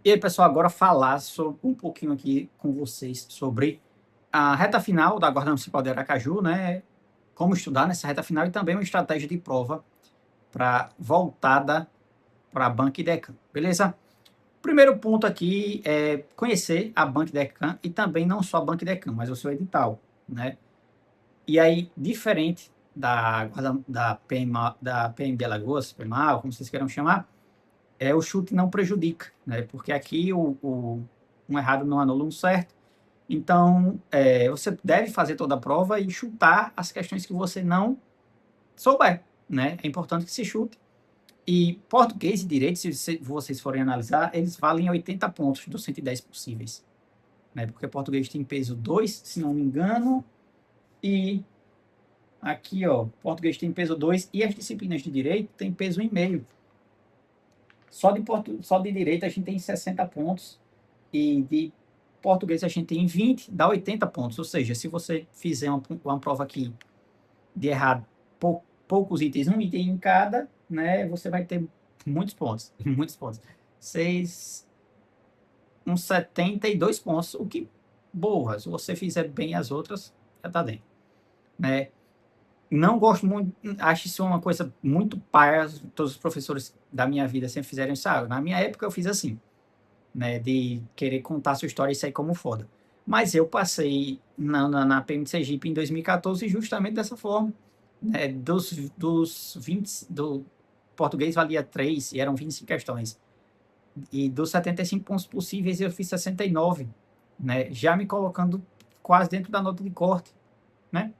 E aí, pessoal, agora falar um pouquinho aqui com vocês sobre a reta final da Guarda Municipal de Aracaju, né? Como estudar nessa reta final e também uma estratégia de prova voltada para a Banca Idecam, beleza? Primeiro ponto aqui é conhecer a Banca Idecam e também não só a Banca Idecam, mas o seu edital, né? E aí, diferente da PM de Alagoas, PMA, como vocês queiram chamar, o chute não prejudica, né? Porque aqui um errado não anula um certo. Então, você deve fazer toda a prova e chutar as questões que você não souber, né? É importante que se chute. E português e direito, se vocês forem analisar, eles valem 80 pontos dos 110 possíveis, né? Porque português tem peso 2, se não me engano, e aqui, ó, português tem peso 2 e as disciplinas de direito têm peso 1,5. Só de direito a gente tem 60 pontos e de português a gente tem 20, dá 80 pontos. Ou seja, se você fizer uma prova aqui de errado poucos itens, um item em cada, né, você vai ter muitos pontos. Muitos pontos. Uns 72 pontos, o que, boa, se você fizer bem as outras, já tá dentro, né? Não gosto muito, acho isso uma coisa muito paia, todos os professores da minha vida sempre fizeram isso. Na minha época eu fiz assim, né, de querer contar sua história e sair como foda. Mas eu passei na PM de Sergipe em 2014 justamente dessa forma, né, dos 20, do português valia 3 e eram 25 questões. E dos 75 pontos possíveis eu fiz 69, né, já me colocando quase dentro da nota de corte, né?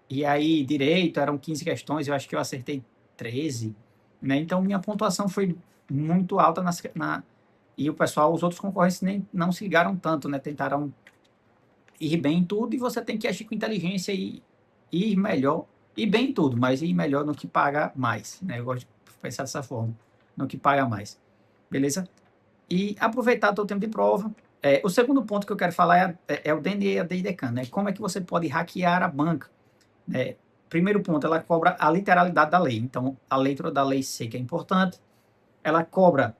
E aí, direito, eram 15 questões, eu acho que eu acertei 13, né? Então, minha pontuação foi muito alta e o pessoal, os outros concorrentes nem não se ligaram tanto, né? Tentaram ir bem em tudo e você tem que agir com inteligência e ir melhor, ir bem em tudo, mas ir melhor no que paga mais, né? Eu gosto de pensar dessa forma, no que paga mais, beleza? E aproveitar todo o tempo de prova. O segundo ponto que eu quero falar é o DNE Idecam, né? Como é que você pode hackear a banca? Primeiro ponto, ela cobra a literalidade da lei. Então, a letra da lei seca é importante. Ela cobra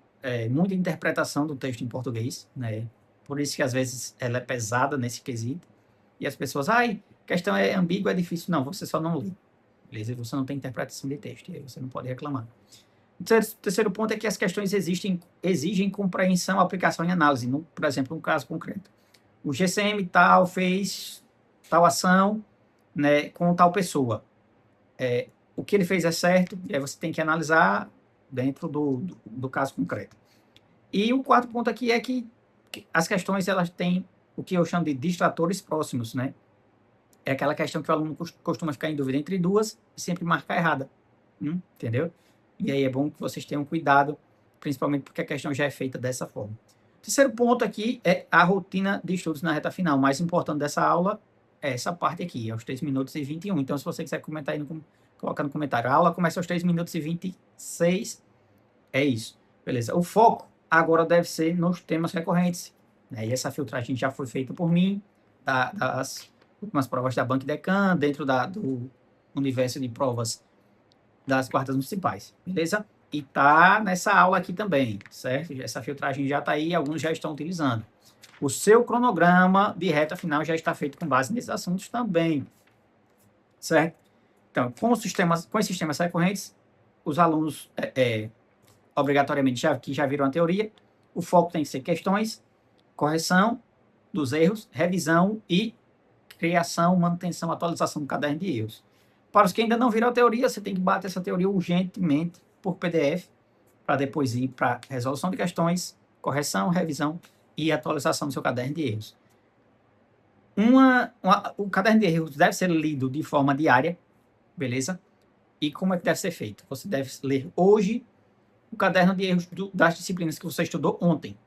muita interpretação do texto em português, né? Por isso que, às vezes, ela é pesada nesse quesito. E as pessoas, questão é ambígua, é difícil. Não, você só não lê. Beleza? Você não tem interpretação de texto. E aí você não pode reclamar. O terceiro ponto é que as questões exigem compreensão, aplicação e análise. Por exemplo, um caso concreto. O GCM tal fez tal ação, né, com tal pessoa. O que ele fez é certo, e aí você tem que analisar dentro do caso concreto. E o quarto ponto aqui é que as questões elas têm o que eu chamo de distratores próximos, né? É aquela questão que o aluno costuma ficar em dúvida entre duas e sempre marcar errada, entendeu? E aí é bom que vocês tenham cuidado, principalmente porque a questão já é feita dessa forma. O terceiro ponto aqui é a rotina de estudos na reta final. O mais importante dessa aula é essa parte aqui, aos 3 minutos e 21. Então, se você quiser comentar aí, coloca no comentário. A aula começa aos 3 minutos e 26. É isso. Beleza. O foco agora deve ser nos temas recorrentes, né? E essa filtragem já foi feita por mim, das últimas provas da Banca Idecam, dentro do universo de provas das guardas municipais, beleza? E tá nessa aula aqui também, certo? Essa filtragem já está aí, alguns já estão utilizando. O seu cronograma de reta final já está feito com base nesses assuntos também, certo? Então, com esses sistemas recorrentes, os alunos, obrigatoriamente, que já viram a teoria, o foco tem que ser questões, correção dos erros, revisão e criação, manutenção, atualização do caderno de erros. Para os que ainda não viram a teoria, você tem que bater essa teoria urgentemente por PDF, para depois ir para resolução de questões, correção, revisão e atualização do seu caderno de erros. O caderno de erros deve ser lido de forma diária, beleza? E como é que deve ser feito? Você deve ler hoje o caderno de erros das disciplinas que você estudou ontem,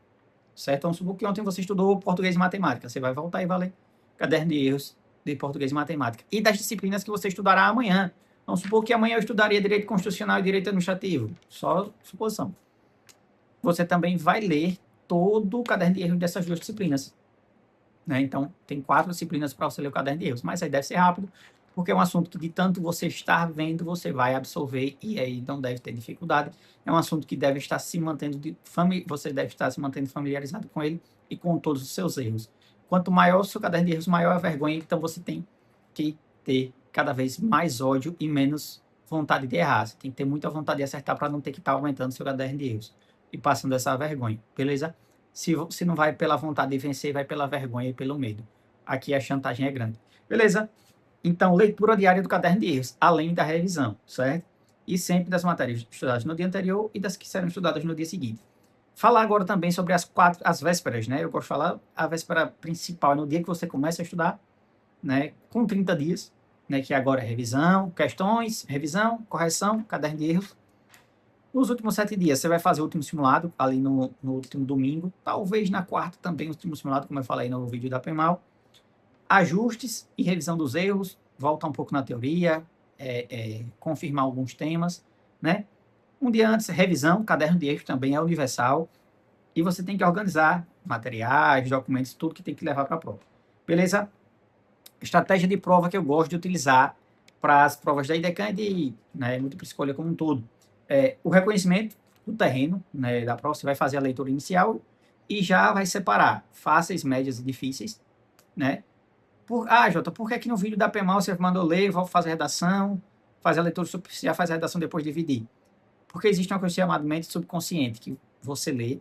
certo? Vamos supor que ontem você estudou português e matemática. Você vai voltar e vai ler o caderno de erros de português e matemática. E das disciplinas que você estudará amanhã. Vamos supor que amanhã eu estudaria direito constitucional e direito administrativo. Só suposição. Você também vai ler todo o caderno de erros dessas duas disciplinas, né? Então, tem 4 disciplinas para você ler o caderno de erros. Mas aí deve ser rápido, porque é um assunto que de tanto você estar vendo, você vai absorver e aí não deve ter dificuldade. É um assunto que deve estar se mantendo você deve estar se mantendo familiarizado com ele e com todos os seus erros. Quanto maior o seu caderno de erros, maior a vergonha, então você tem que ter cada vez mais ódio e menos vontade de errar. Você tem que ter muita vontade de acertar para não ter que estar aumentando seu caderno de erros e passando essa vergonha, beleza? Se não vai pela vontade de vencer, vai pela vergonha e pelo medo. Aqui a chantagem é grande. Beleza? Então, leitura diária do caderno de erros, além da revisão, certo? E sempre das matérias estudadas no dia anterior e das que serão estudadas no dia seguinte. Falar agora também sobre as vésperas, né? Eu gosto de falar a véspera principal, no dia que você começa a estudar, né? Com 30 dias, né? Que agora é revisão, questões, revisão, correção, caderno de erros. Nos últimos 7 dias, você vai fazer o último simulado, ali no último domingo, talvez na quarta também o último simulado, como eu falei no vídeo da PEMAL. Ajustes e revisão dos erros, voltar um pouco na teoria, confirmar alguns temas, né? Um dia antes, revisão, caderno de erros também é universal, e você tem que organizar materiais, documentos, tudo que tem que levar para a prova. Beleza? Estratégia de prova que eu gosto de utilizar para as provas da IDECAN e de, né, múltipla escolha como um todo. O reconhecimento do terreno, né, da prova, você vai fazer a leitura inicial e já vai separar fáceis, médias e difíceis, né? Jota, por que aqui no vídeo da PEMAL você mandou ler, vou fazer a redação, fazer a leitura superficial, fazer a redação depois dividir? Porque existe uma coisa chamada mente subconsciente, que você lê,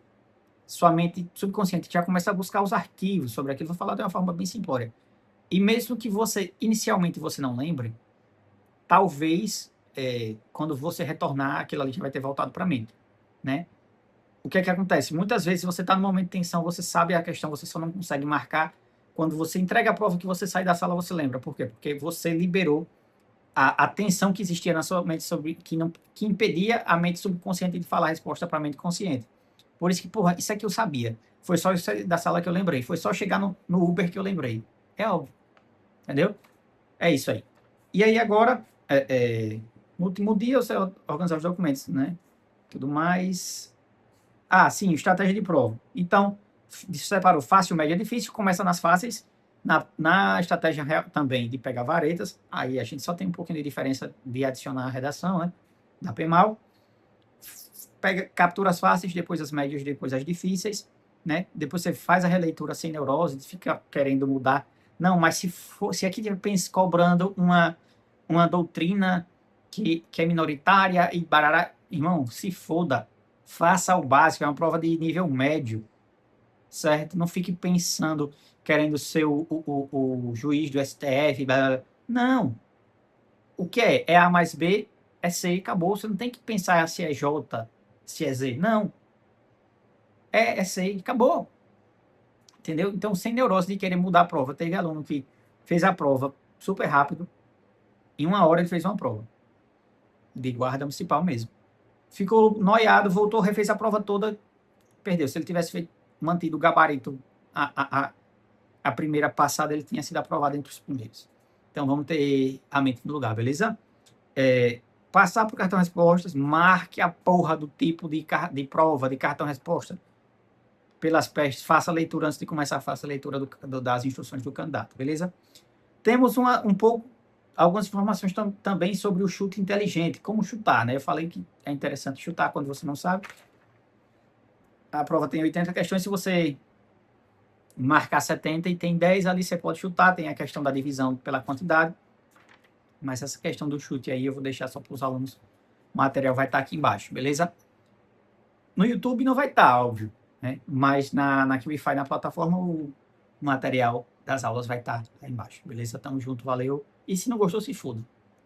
sua mente subconsciente já começa a buscar os arquivos sobre aquilo, vou falar de uma forma bem simplória. E mesmo que você, inicialmente, você não lembre, talvez, quando você retornar, aquilo ali já vai ter voltado para a mente, né? O que é que acontece? Muitas vezes você está no momento de tensão, você sabe a questão, você só não consegue marcar. Quando você entrega a prova que você sai da sala, você lembra. Por quê? Porque você liberou a tensão que existia na sua mente sobre que impedia a mente subconsciente de falar a resposta para a mente consciente. Por isso que, porra, isso aqui eu sabia. Foi só isso da sala que eu lembrei. Foi só chegar no Uber que eu lembrei. É óbvio. Entendeu? É isso aí. E aí agora, no último dia, você organizar os documentos, né? Tudo mais. Sim, estratégia de prova. Então, separou fácil, média, difícil, começa nas fáceis, na estratégia também de pegar varetas, aí a gente só tem um pouquinho de diferença de adicionar a redação, né, da PEMAL, captura as fáceis, depois as médias, depois as difíceis, né, depois você faz a releitura sem neurose, fica querendo mudar, não, mas se aqui pensa cobrando uma doutrina que é minoritária e barará, irmão, se foda, faça o básico, é uma prova de nível médio, certo? Não fique pensando, querendo ser o juiz do STF, blá, blá, blá. Não. O que é? É A mais B, é C e acabou. Você não tem que pensar se é J, se é Z. Não. É C e acabou. Entendeu? Então, sem neurose de querer mudar a prova. Teve aluno que fez a prova super rápido, em 1 hora ele fez uma prova. De guarda municipal mesmo. Ficou noiado, voltou, refez a prova toda, perdeu. Se ele tivesse mantido o gabarito, a primeira passada, ele tinha sido aprovado entre os primeiros. Então, vamos ter a mente no lugar, beleza? Passar para o cartão respostas, marque a porra do tipo de prova, de cartão resposta, pelas pestes, faça a leitura antes de começar, faça a leitura das instruções do candidato, beleza? Temos algumas informações também sobre o chute inteligente, como chutar, né? Eu falei que é interessante chutar quando você não sabe. A prova tem 80 questões, se você marcar 70 e tem 10 ali, você pode chutar, tem a questão da divisão pela quantidade, mas essa questão do chute aí eu vou deixar só para os alunos, o material vai estar aqui embaixo, beleza? No YouTube não vai estar, óbvio, né? Mas na QIFI, na plataforma, o material das aulas vai estar lá embaixo, beleza? Tamo junto, valeu. E se não gostou, se foda.